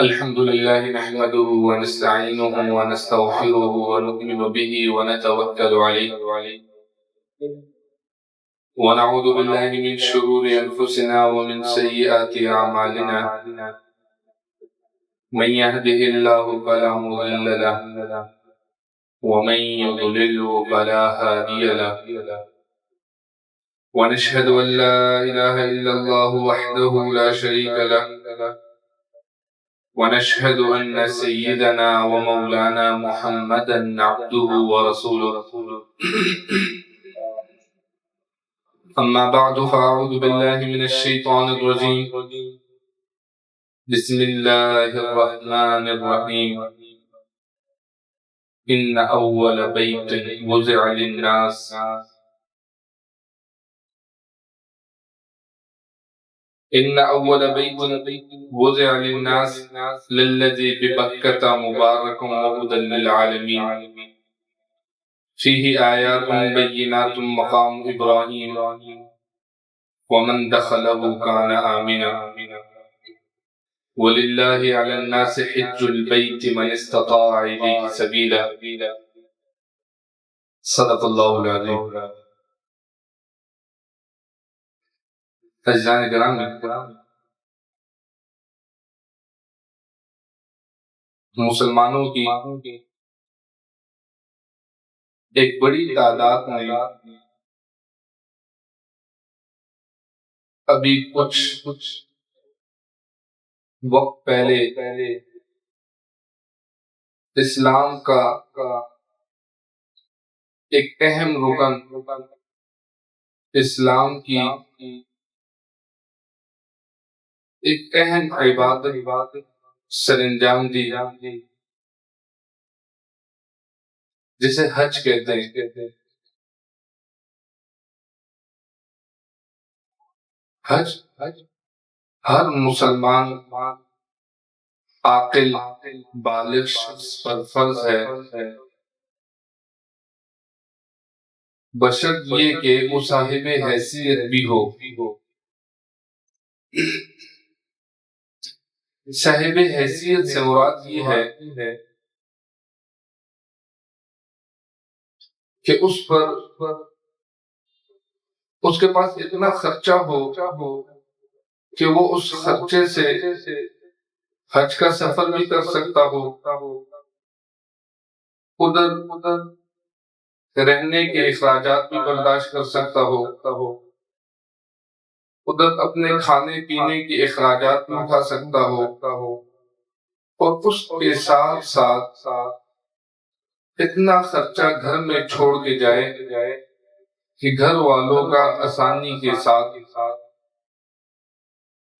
الحمد لله نحمده ونستعينه ونستغفره ونؤمن به ونتوكل عليه ونعوذ بالله من شرور أنفسنا ومن سيئات أعمالنا. من يهده الله فلا مضل له ومن يضلل فلا هادي له. ونشهد أن لا إله إلا الله وحده لا شريك له ونشهد أن سيدنا ومولانا محمدا عبده ورسوله. أما بعد فأعوذ بالله من الشيطان الرجيم. بسم الله الرحمن الرحيم. إن أول بيت وضع للناس إن أول بيت وضع للناس للذي ببكة مبارك وهدى للعالمين فيه آيات بينات مقام إبراهيم ومن دخله كان آمنا ولله على الناس حج البيت من استطاع إليه سبيلا. صدق الله العظيم. عزیزان گرامی، مسلمانوں کی ایک بڑی تعداد نے ابھی کچھ وقت پہلے اسلام کا ایک اہم رکن، اسلام کی ایک اہم عبادت سر انجام دی جسے حج کہتے ہیں. حج ہر مسلمان عاقل بالغ شخص پر فرض ہے، بشرط یہ کہ وہ صاحب حیثیت بھی ہو. صاحب حیثیت سے مراد یہ ہے کہ اس کے پاس اتنا خرچہ ہو کہ وہ اس خرچے سے حج کا سفر بھی کر سکتا ہو، ادھر رہنے کے اخراجات بھی برداشت کر سکتا ہو، ادھر اپنے کھانے پینے کے اخراجات بھی اٹھا سکتا ہو، اور اس کے ساتھ ساتھ اتنا خرچہ گھر میں چھوڑ کے جائے کہ گھر والوں کا آسانی کے ساتھ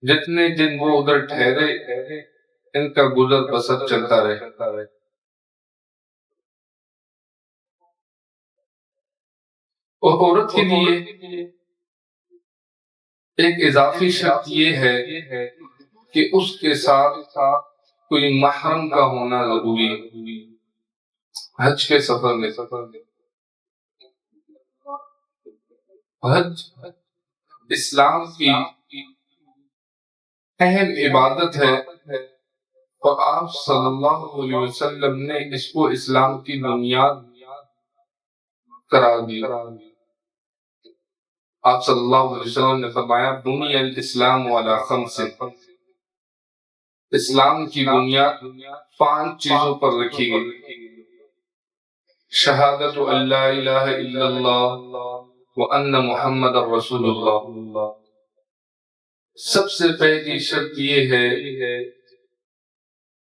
جتنے دن وہ ادھر ٹھہرے ان کا گزر بسر چلتا رہے. اور عورت کے لیے ایک اضافی شرط یہ ہے کہ اس کے ساتھ کوئی محرم کا ہونا ضروری ہے. حج کے سفر میں حج اسلام کی اہم عبادت ہے، اور آپ صلی اللہ علیہ وسلم نے اس کو اسلام کی بنیاد قرار دیا. آپ صلی اللہ علیہ وسلم نے فرمایا بنی الاسلام علی خمس، اسلام کی بنیاد 5 چیزوں پر رکھی گئی: شہادت ان لا الہ الا اللہ وان محمد رسول اللہ. سب سے پہلی شرط یہ ہے،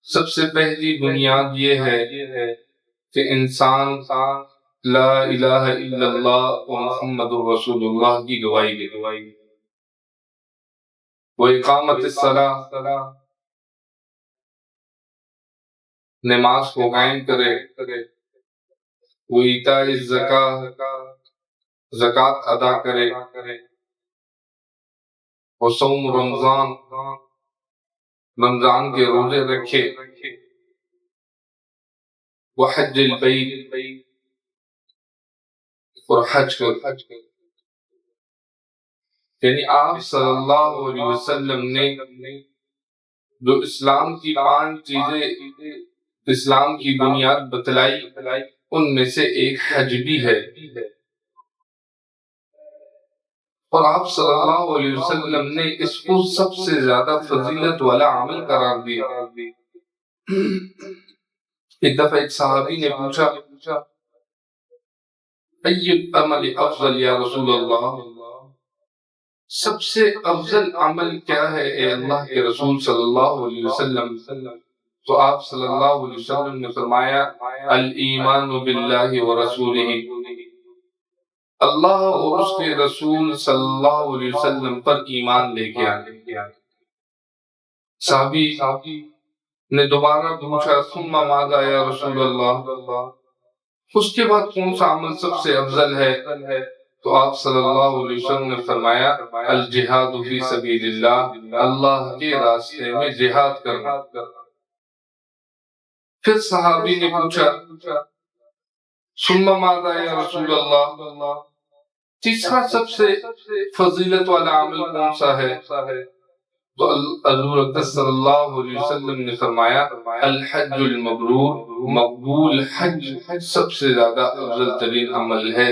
سب سے پہلی بنیاد یہ ہے کہ انسان لا الہ الا اللہ و محمد رسول اللہ کی گواہی دے. وہ اقامت الصلاۃ، نماز کو قائم کرے، وہ ایتاء الزکاۃ، زکوٰۃ ادا کرے، وہ صوم رمضان، رمضان کے روزے رکھے، وہ حج البیت، اور حج کر. یعنی آپ صلی اللہ علیہ وسلم نے جو اسلام کی 5 چیزیں اسلام کی بنیاد بتلائی، ان میں سے ایک حج بھی ہے، اور آپ صلی اللہ علیہ وسلم نے اس کو سب سے زیادہ فضیلت والا عمل قرار دیا۔ ایک دفعہ ایک صحابی نے پوچھا ای العمل افضل یا رسول اللہ، سب سے افضل عمل کیا ہے اے اللہ کے رسول صلی اللہ علیہ وسلم؟ تو آپ صلی اللہ علیہ وسلم نے فرمایا الایمان باللہ ورسولہ، اللہ اور اس کے رسول صلی اللہ علیہ وسلم پر ایمان لے کے آنے۔ صحابی نے دوبارہ پوچھا ثم ماذا یا رسول اللہ، اس کے بعد کون سا عمل سب سے افضل ہے؟ تو آپ صلی اللہ علیہ وسلم نے فرمایا الجہاد فی سبیل اللہ، اللہ کے راستے میں جہاد کرنا۔ پھر صحابی نے پوچھا ثم ماذا یا رسول اللہ، تیسرا سب سے فضیلت والا عمل کون سا ہے؟ تو حضور صلی اللہ علیہ وسلم نے فرمایا الحج المبرور، مقبول حج سب سے زیادہ افضل ترین عمل ہے۔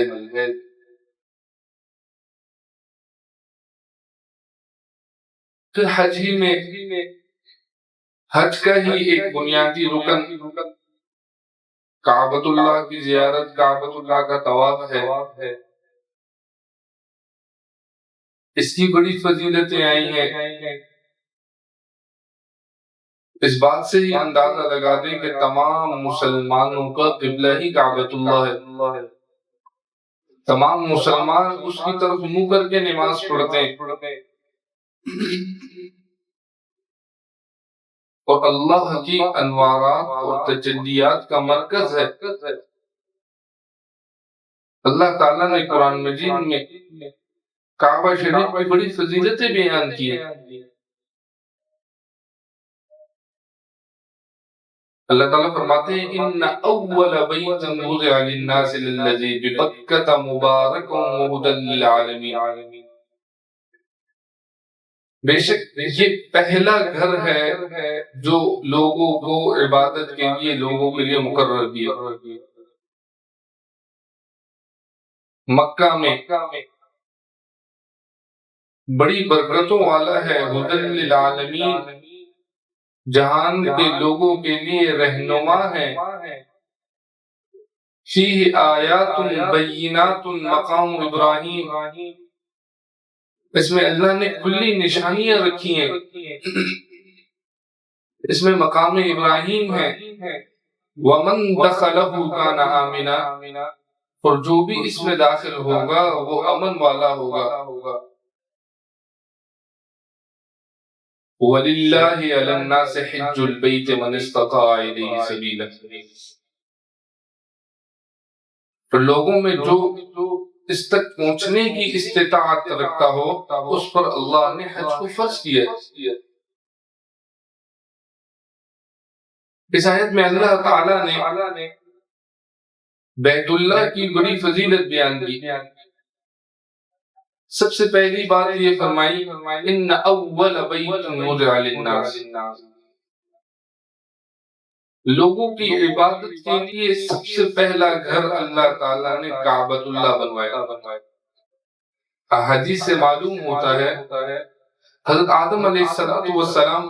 پھر حج ہی میں حج کا ہی ایک بنیادی رکن کعبۃ اللہ کی زیارت، کعبۃ اللہ کا طواف ہے۔ اس کی بڑی فضیلتیں آئی ہیں، اس بات سے ہی اندازہ لگا دیں کہ تمام مسلمانوں کا قبلہ ہی کعبۃ اللہ ہے، تمام مسلمان اس کی طرف منہ کر کے نماز پڑھتے ہیں، اور اللہ کی انوارات اور تجلیات کا مرکز ہے۔ اللہ تعالیٰ نے قرآن مجید میں کعبہ شریف کی بڑی فضیلتیں بیان کی ہیں۔ اللہ تعالیٰ فرماتے ہیں ان اول بیت وضع للناس للذی ببکۃ مبارک وہدی للعالمین، بے شک یہ پہلا گھر ہے جو لوگوں کو عبادت کے لیے لوگوں کے لیے مقرر کیا۔ مکہ میں بڑی برکتوں والا ہے، ہدی للعالمین، جہان کے لوگوں کے لیے رہنما ہے، فیہ آیات بینات مقام ابراہیم، اس میں اللہ نے کھلی نشانیاں رکھی ہیں، اس میں مقام ابراہیم ہے، ومن دخلہ کان آمنا، اور جو بھی اس میں داخل ہوگا وہ امن والا ہوگا۔ وَلِلَّهِ عَلَى النَّاسِ حِجُّ الْبَيْتِ مَنِ اسْتَطَاعَ إِلَيْهِ سَبِيلًا، تو لوگوں میں جو اس تک پہنچنے کی استطاعت رکھتا ہو اس پر اللہ نے حج کو فرض کیا ہے۔ اس آیت میں اللہ تعالیٰ نے بیت اللہ کی بڑی فضیلت بیان کی۔ سب سے پہلی بات یہ فرمائی ان اول بیت وضع للناس، لوگوں کی عبادت کے لیے سب سے پہلا گھر اللہ تعالیٰ نے کعبۃ اللہ بنوایا۔ حدیث سے معلوم ہوتا ہے حضرت آدم علیہ السلام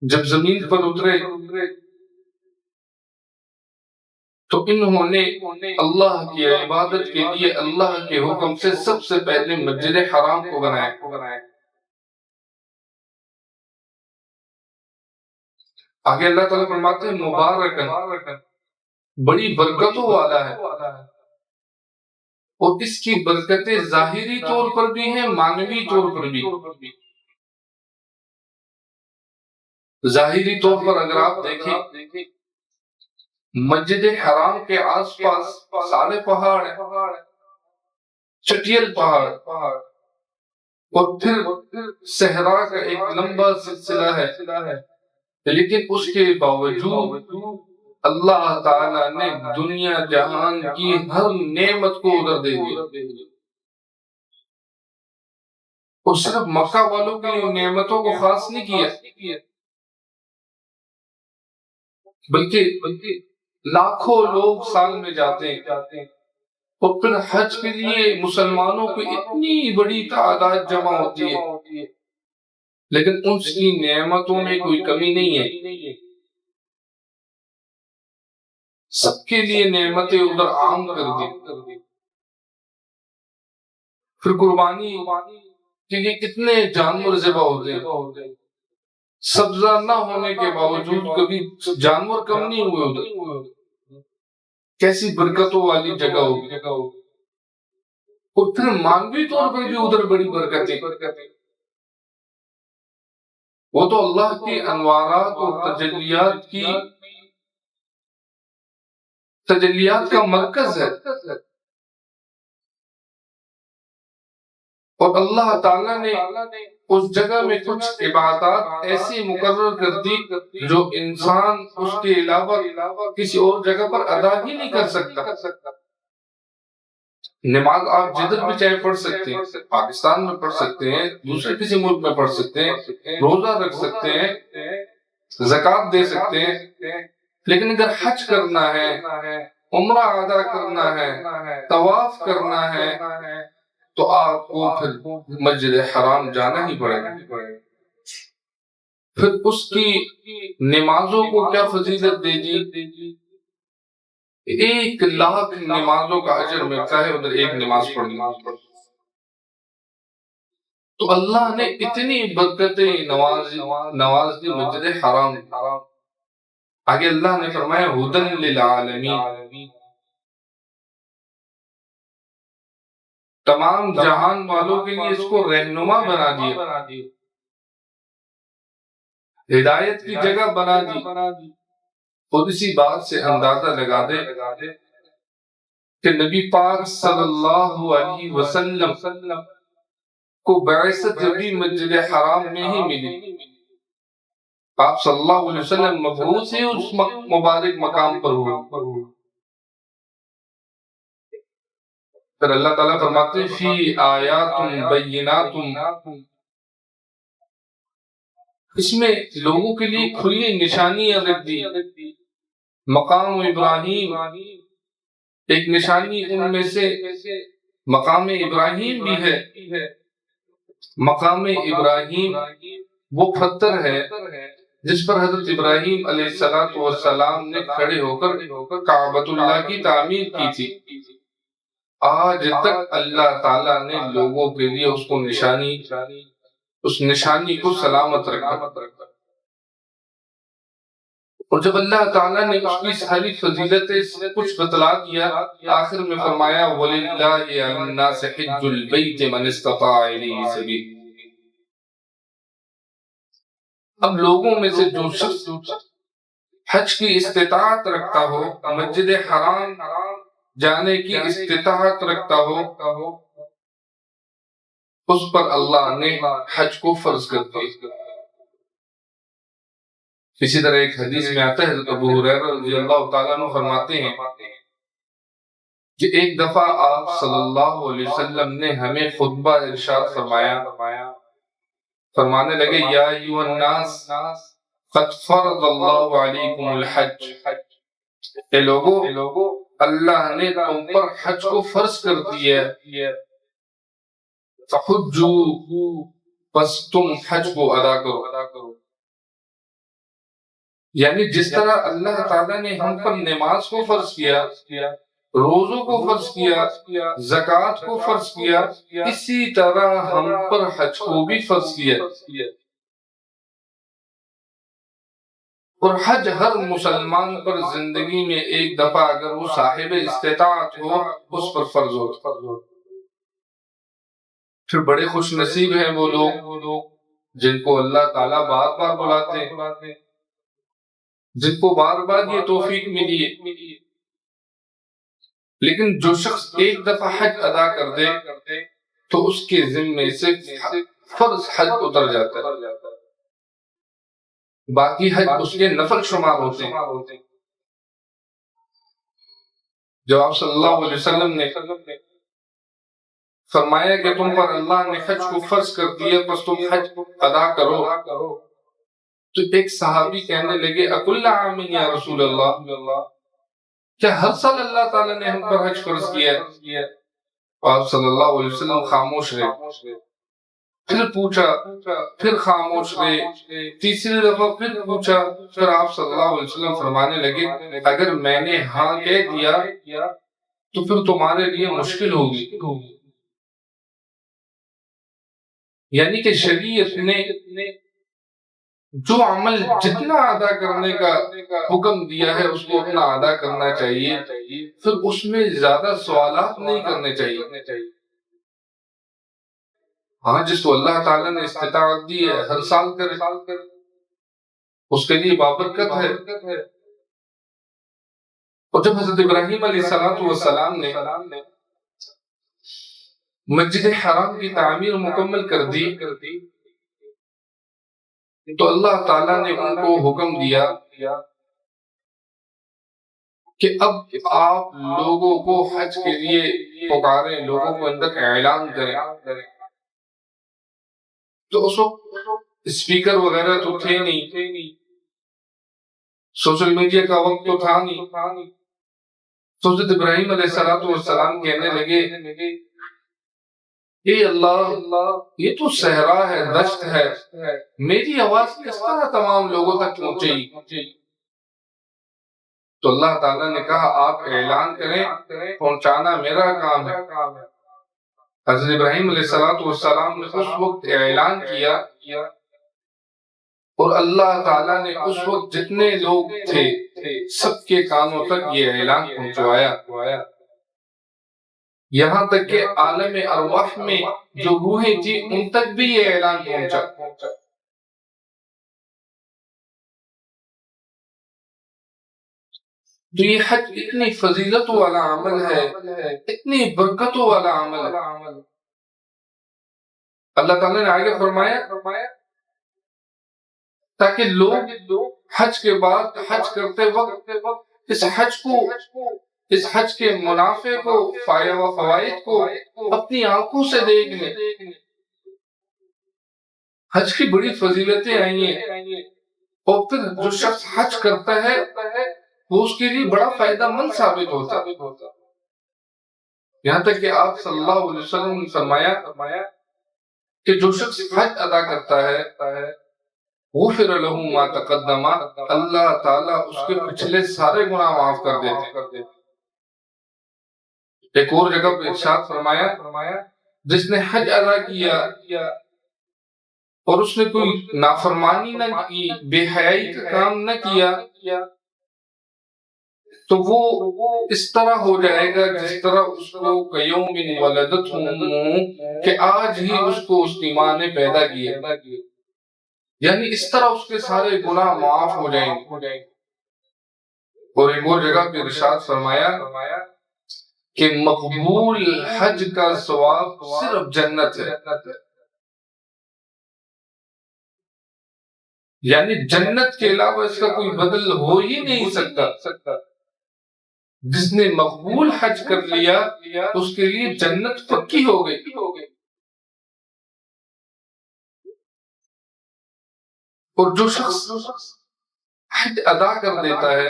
جب زمین پر اترے تو انہوں نے اللہ کی عبادت کے لیے اللہ کے حکم سے سب سے پہلے مسجد حرام کو بنایا۔ آگے اللہ تعالیٰ فرماتے ہیں مبارکن، بڑی برکتوں والا ہے، اور اس کی برکتیں ظاہری طور پر بھی ہیں، معنوی طور پر بھی۔ ظاہری طور پر اگر آپ دیکھیں مسجد حرام کے آس پاس سارے پہاڑ ہیں، چٹیل پہاڑ، اور پھر صحرا کا ایک لمبا سلسلہ ہے، لیکن اس کے باوجود اللہ تعالیٰ نے دنیا جہان کی ہر نعمت کو ادھر دے دیا۔ اور صرف مکہ والوں کے لیے نعمتوں کو خاص نہیں کیا، بلکہ لاکھوں لوگ سال میں جاتے ہیں، اور پھر حج کے لیے مسلمانوں کی اتنی بڑی تعداد جمع ہوتی ہے، لیکن اس کی نعمتوں میں کوئی کمی نہیں ہے، سب کے لیے نعمتیں ادھر عام کر دی۔ پھر قربانی کے لیے کتنے جانور ذبح ہوتے ہیں، سبزہ نہ ہونے کے باوجود کبھی جانور کم نہیں ہوئے ادھر، کیسی برکتوں والی جگہ ہوگی۔ اور پھر مانوی طور پر بھی ادھر بڑی برکتیں، وہ تو اللہ کی انوارات اور تجلیات کا مرکز ہے، اور اللہ تعالیٰ نے اس جگہ میں کچھ عبادات ایسی مقرر کر دی جو انسان اس کے علاوہ کسی اور جگہ پر ادا ہی نہیں کر سکتا۔ نماز آپ جدھر بھی چاہے پڑھ سکتے ہیں، پاکستان میں پڑھ سکتے ہیں، دوسرے کسی ملک میں پڑھ سکتے ہیں، روزہ رکھ سکتے ہیں، زکوٰۃ دے سکتے ہیں، لیکن اگر حج کرنا ہے، عمرہ ادا کرنا ہے، طواف کرنا ہے، تو آپ کو پھر مسجد حرام جانا ہی پڑے گا۔ پھر اس کی نمازوں کو کیا فضیلت دے دی، 1,00,000 نمازوں کا اجر ملتا ہے ادھر ایک نماز پڑھنا۔ تو اللہ نے اتنی برکتیں نواز دی مسجد حرام۔ آگے اللہ نے فرمایا ہدی للعالمین، تمام جہان والوں کے لیے اس کو رہنما بنا دیا، ہدایت کی جگہ بنا دی۔ اور اسی بات سے اندازہ لگا دے کہ نبی پاک صلی اللہ علیہ وسلم کو بعثت بھی مسجد حرام میں ہی ملی، آپ صلی اللہ علیہ وسلم مبعوث ہی اس مبارک مقام پر ہوئے۔ پھر اللہ تعالیٰ فرماتے ہیں فی آیات بینات، اس میں لوگوں کے لیے کھلی نشانیاں رکھ دی۔ مقام ابراہیم ایک نشانی ان میں سے مقام ابراہیم بھی ہے۔ مقام ابراہیم وہ پتھر ہے جس پر حضرت ابراہیم علیہ السلام نے کھڑے ہو کر کعبۃ اللہ کی تعمیر کی تھی۔ آج تک اللہ تعالیٰ نے لوگوں کے لیے اس نشانی کو سلامت رکھا۔ اور جب اللہ تعالیٰ نے اس کی ساری فضیلتیں کچھ بتلا دیا، آخر میں فرمایا وَلِلَّهِ عَلَى النَّاسِ حِجُّ الْبَيْتِ مَنِ اسْتَطَاعَ إِلَيْهِ سَبِيلًا۔ اب لوگوں میں سے جو شخص حج کی استطاعت رکھتا ہو، مسجد حرام جانے کی استطاعت رکھتا ہو، اس پر اللہ نے حج کو فرض کر دیا۔ اسی طرح ایک حدیث میں آتا ہے حضرت ابو ہریرہ رضی اللہ تعالیٰ عنہ فرماتے ہیں کہ ایک دفعہ آپ صلی اللہ علیہ وسلم نے ہمیں خطبہ ارشاد فرمایا، فرمانے لگے یا ایھا الناس قد فرض اللہ علیکم الحج، اے لوگو اللہ نے تم پر حج کو فرض کر دیا، فحجوا، بس تم حج کو ادا کرو۔ یعنی جس طرح اللہ تعالیٰ نے ہم پر نماز کو فرض کیا، روزوں کو فرض کیا، زکوٰۃ کو فرض کیا، اسی طرح ہم پر حج کو بھی فرض کیا۔ اور حج ہر مسلمان پر زندگی میں ایک دفعہ اگر وہ صاحب استطاعت ہو اس پر فرض ہو۔ پھر بڑے خوش نصیب ہیں وہ لوگ جن کو اللہ تعالیٰ بار بار بلاتے ہیں، جن کو بار بار یہ توفیق ملی ہے۔ لیکن جو شخص ایک دفعہ حج ادا کر دے تو اس کے ذمے سے فرض حج اتر جاتا ہے، باقی حج اس کے نفل شمار ہوتے ہیں۔ جو آپ صلی اللہ علیہ وسلم نے فرمایا کہ تم پر اللہ نے حج کو فرض کر دیا، بس تم حج ادا کرو۔ تو ایک صحابی کہنے لگے اکل عام یا رسول اللہ، کیا ہر سال اللہ تعالیٰ نے ہم پر حج فرض کیا ہے؟ آپ صلی اللہ علیہ وسلم خاموش رہے، پھر پوچھا، پھر خاموش رہے، تیسری دفعہ پھر پوچھا، پھر آپ صلی اللہ علیہ وسلم فرمانے لگے اگر میں نے ہاں کہہ دیا تو پھر تمہارے لیے مشکل ہوگی۔ یعنی کہ شریعت نے جو عمل جتنا ادا کرنے کا حکم دیا ہے اس کو اتنا ادا کرنا چاہیے، پھر اس میں زیادہ سوالات نہیں کرنے چاہیے۔ ہاں جس کو اللہ تعالیٰ نے استطاعت دی ہے ہر سال کرے، اس کے لیے بابرکت ہے۔ اور جب حضرت ابراہیم علیہ السلام نے مسجد حرام کی تعمیر مکمل کر دی تو اللہ تعالیٰ نے ان کو حکم دیا کہ اب آپ لوگوں کو حج کے لیے پکاریں، لوگوں کو اندر اعلان کریں۔ تو اس وقت اسپیکر وغیرہ تو تھے نہیں، سوشل میڈیا کا وقت تو تھا نہیں، تو حضرت ابراہیم علیہ السلام کہنے لگے اے اللہ، یہ تو صحرا ہے، دشت ہے، میری آواز کس طرح تمام لوگوں تک پہنچے گی؟ تو اللہ تعالیٰ نے کہا آپ اعلان کریں، پہنچانا میرا کام ہے۔ حضرت ابراہیم علیہ السلام نے اس وقت اعلان کیا اور اللہ تعالیٰ نے اس وقت جتنے لوگ تھے سب کے کانوں تک یہ اعلان پہنچوایا، یہاں تک کہ عالم ارواح میں جو روحیں تھی ان تک بھی یہ اعلان پہنچا۔ تو یہ حج اتنی فضیلت والا عمل ہے، اتنی برکتوں والا عمل ہے۔ اللہ تعالیٰ نے آگے فرمایا تاکہ لوگ حج کے بعد حج کرتے وقت اس حج کے منافع کو، فوائد کو اپنی آنکھوں سے دیکھ لیں۔ حج کی بڑی فضیلتیں آئی ہیں، اور پھر جو شخص حج کرتا ہے وہ اس کے لیے بڑا فائدہ مند ثابت ہوتا ہے۔ یہاں تک کہ آپ صلی اللہ علیہ وسلم نے فرمایا کہ جو شخص حج ادا کرتا ہے غفر له ما تقدم، اللہ تعالیٰ اس کے پچھلے سارے گناہ معاف کر دیتے۔ ایک اور جگہ پہ ارشاد فرمایا جس نے حج ادا کیا اور اس نے کوئی نافرمانی نہ کی، بے حیائی کا کام نہ کیا، تو وہ اس طرح ہو جائے گا جس طرح اس کو کیوم ولدتہ امہ، کہ آج ہی اس کو اس کی ماں نے پیدا کیا، یعنی اس طرح اس کے سارے گناہ معاف ہو جائیں گے۔ اور ایک اور جگہ پہ ارشاد فرمایا کہ مقبول حج کا ثواب صرف جنت ہے، یعنی جنت کے علاوہ اس کا کوئی بدل ہو ہی نہیں سکتا۔ جس نے مقبول حج کر لیا اس کے لیے جنت پکی ہو گئی۔ اور جو شخص حج ادا کر دیتا ہے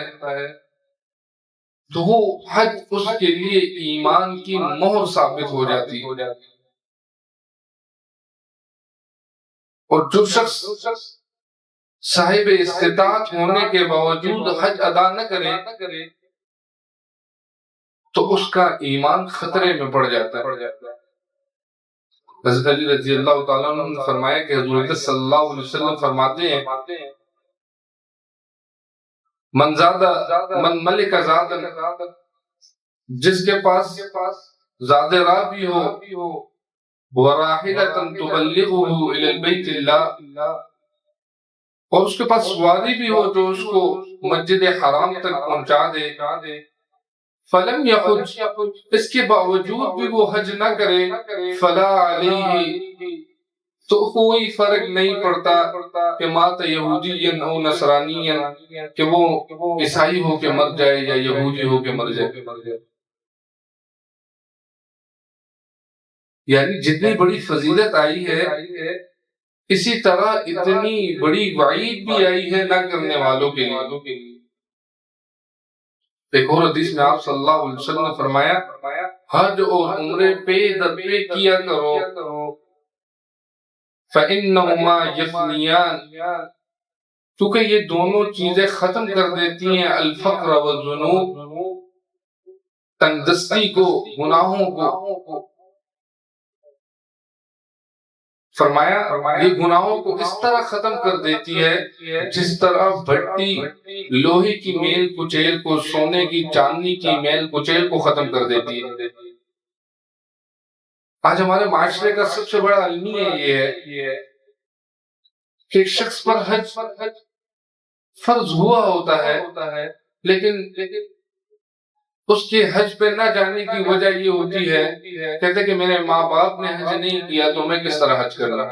تو وہ حج اس کے لیے ایمان کی مہر ثابت ہو جاتی ہے۔ اور جو شخص صاحب استطاعت ہونے کے باوجود حج ادا نہ کرے تو اس کا ایمان خطرے میں پڑ جاتا ہے۔ حضرت علی رضی اللہ تعالیٰ عنہ نے فرمایا کہ حضور صلی اللہ علیہ وسلم فرماتے ہیں من ملک زادن، جس کے پاس زاد راہ بھی ہو، وراحلۃ تبلغه الی البیت اللہ، اور اس کے پاس سواری بھی ہو جو اس کو مسجد حرام تک پہنچا دے، فلم یحج، اس کے باوجود بھی وہ حج نہ کرے، فلا علیہ، تو کوئی فرق نہیں پڑتا کہ مات یہودی او نصرانی، کہ وہ عیسائی ہو کے مر جائے یا یہودی ہو کے مر جائے۔ یعنی جتنی بڑی فضیلت آئی ہے اسی طرح اتنی بڑی وعید بھی آئی ہے نہ کرنے والوں کے لیے۔ ایک اور حدیث میں آپ صلی اللہ علیہ وسلم نے فرمایا حج اور عمرے پے در پے کیا کرو فَإِنَّهُمَا يَفْنِيَانِ، کیونکہ یہ دونوں چیزیں ختم کر دیتی ہیں الفقر والذنوب، تنگ دستی کو، گناہوں کو۔ فرمایا یہ گناہوں کو اس طرح ختم کر دیتی ہے جس طرح بھٹی لوہے کی میل کچیل کو، سونے کی چاندنی کی میل کچیل کو ختم کر دیتی ہے۔ آج ہمارے معاشرے کا سب سے بڑا المیہ یہ ہے کہ ایک شخص پر حج فرض ہوا ہوتا ہے لیکن اس کے حج پہ نہ جانے کی وجہ یہ ہوتی ہے کہتے کہ میرے ماں باپ نے حج نہیں کیا تو میں کس طرح حج کروں۔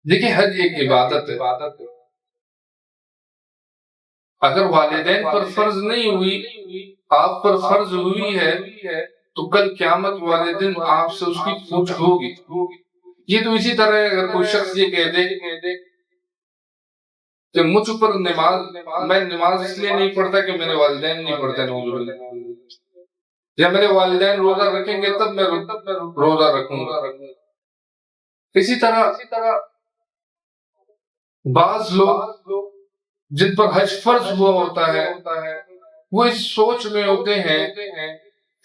دیکھیں حج ایک عبادت ہے، اگر والدین پر فرض نہیں ہوئی، آپ پر فرض ہوئی ہے تو کل قیامت والے دن آپ سے اس کی پوچھ ہوگی۔ یہ تو اسی طرح ہے اگر کوئی شخص یہ کہہ دے کہ مجھ پر میں نماز اس لیے نہیں پڑھتا کہ میرے والدین نہیں پڑھتے، نعوذ باللہ، یا میرے والدین روزہ رکھیں گے تب میں روزہ رکھوں گا۔ اسی طرح بعض لوگ جن پر حج فرض ہوا ہوتا ہے وہ اس سوچ میں ہوتے ہیں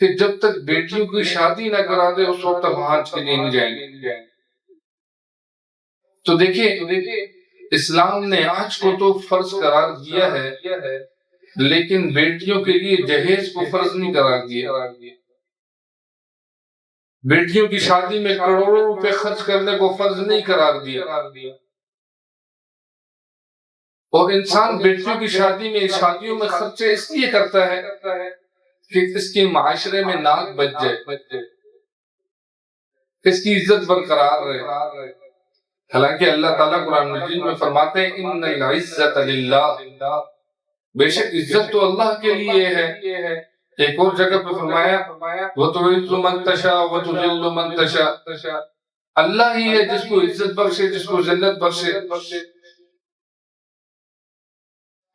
کہ جب تک بیٹیوں کی شادی نہ کرا دے اس وقت تک حج کے لیے نہیں جائیں گے۔ تو دیکھیں اسلام نے حج کو تو فرض قرار دیا ہے لیکن بیٹیوں کے لیے جہیز کو فرض نہیں قرار دیا۔ بیٹیوں کی شادی میں کروڑوں روپے خرچ کرنے کو فرض نہیں قرار دیا، اور انسان بیٹیوں کی شادیوں میں خرچے اس لیے کرتا ہے کہ اس کے معاشرے میں ناک بچ جائے، اس کی عزت برقرار رہے۔ حالانکہ اللہ تعالیٰ قرآن مجید میں فرماتے ہیں ان العزت للہ، بے شک عزت تو اللہ کے لیے ہے۔ ایک اور جگہ پہ فرمایا وَتُعِزُّ مَن تَشَاءُ وَتُذِلُّ مَن تَشَاءُ، اللہ ہی ہے جس کو عزت بخشے جس کو ذلت بخشے۔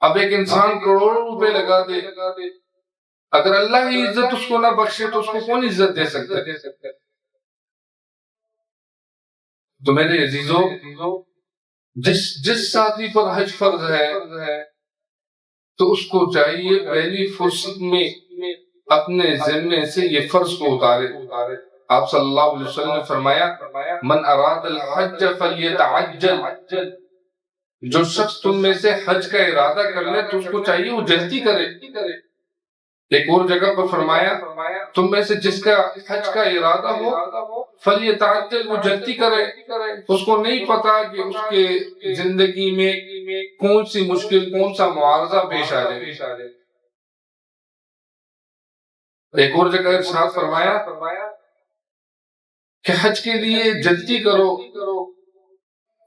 اب ایک انسان کروڑوں روپے لگا دے، اگر اللہ ہی عزت اس کو نہ بخشے تو اس کو کون عزت دے سکتا ہے؟ تو میرے عزیزوں، جس ساتھی پر حج فرض ہے تو اس کو چاہیے پہلی فرصت میں اپنے ذمے سے یہ فرض کو اتارے۔ آپ صلی اللہ علیہ وسلم نے فرمایا من اراد الحج فلیتعجل، جو شخص تم میں سے حج کا ارادہ کر لے تو اس کو چاہیے وہ جلدی کرے۔ ایک اور جگہ پر فرمایا تم میں سے جس کا حج کا ارادہ ہو فلیتعجل، وہ جلدی کرے۔ اس کو نہیں پتا کہ اس کے زندگی میں کون سی مشکل، کون سا معارضہ پیش آ جائے۔ ایک اور جگہ ارشاد فرمایا کہ حج کے لیے جلدی کرو،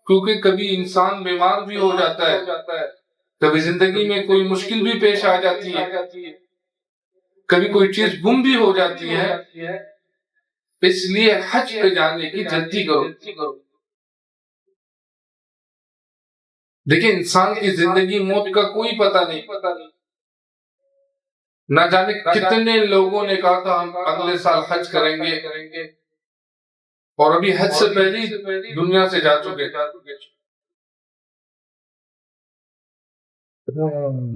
کیونکہ کبھی انسان بیمار بھی ہو جاتا ہے، کبھی زندگی میں کوئی مشکل بھی پیش آ جاتی ہے، کبھی کوئی چیز گم بھی ہو جاتی ہے، اس لیے حج پہ جانے کی جلدی کرو۔ دیکھیں انسان کی زندگی موت کا کوئی پتہ نہیں، نہ جانے کتنے لوگوں نے کہا تھا ہم اگلے سال حج کریں گے اور ابھی حج سے پہلی دنیا سے جا چکے۔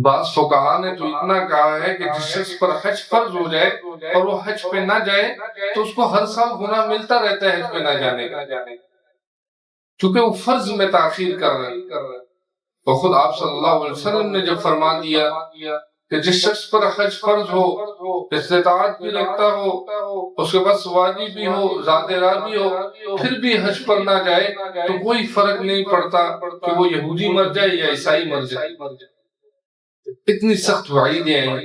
بعض فقہاء نے تو اتنا کہا ہے کہ جس شخص پر حج فرض ہو جائے اور وہ حج پہ نہ جائے تو اس کو ہر سال گناہ ملتا رہتا ہے حج پہ نہ جانے کا، کیونکہ وہ فرض میں تاخیر کر رہا ہے۔ اور خود آپ صلی اللہ علیہ وسلم نے جب فرما دیا کہ جس شخص پر حج فرض ہو، استطاعت بھی رکھتا ہو، اس کے پاس واجب بھی ہو، ذات راہ بھی ہو، پھر بھی حج پر نہ جائے تو کوئی فرق نہیں پڑتا کہ وہ یہودی مر جائے یا عیسائی مر جائے۔ اتنی سخت وعیدیں ہیں۔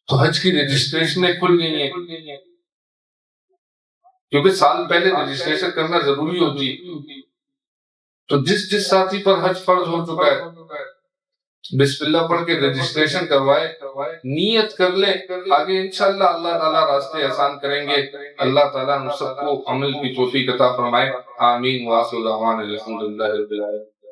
تو حج کی رجسٹریشنیں کھل گئی ہیں، کیونکہ سال پہلے رجسٹریشن کرنا ضروری ہوتی ہے۔ تو جس ساتھی پر حج فرض ہو چکا ہے بسم اللہ پڑھ کے رجسٹریشن کروائے، نیت کر لے، آگے انشاءاللہ اللہ تعالیٰ راستے آسان کریں گے۔ اللہ تعالیٰ ہم سب کو عمل کی توفیق عطا فرمائے، آمین، وآخر دعوانا الحمدللہ رب العالمین۔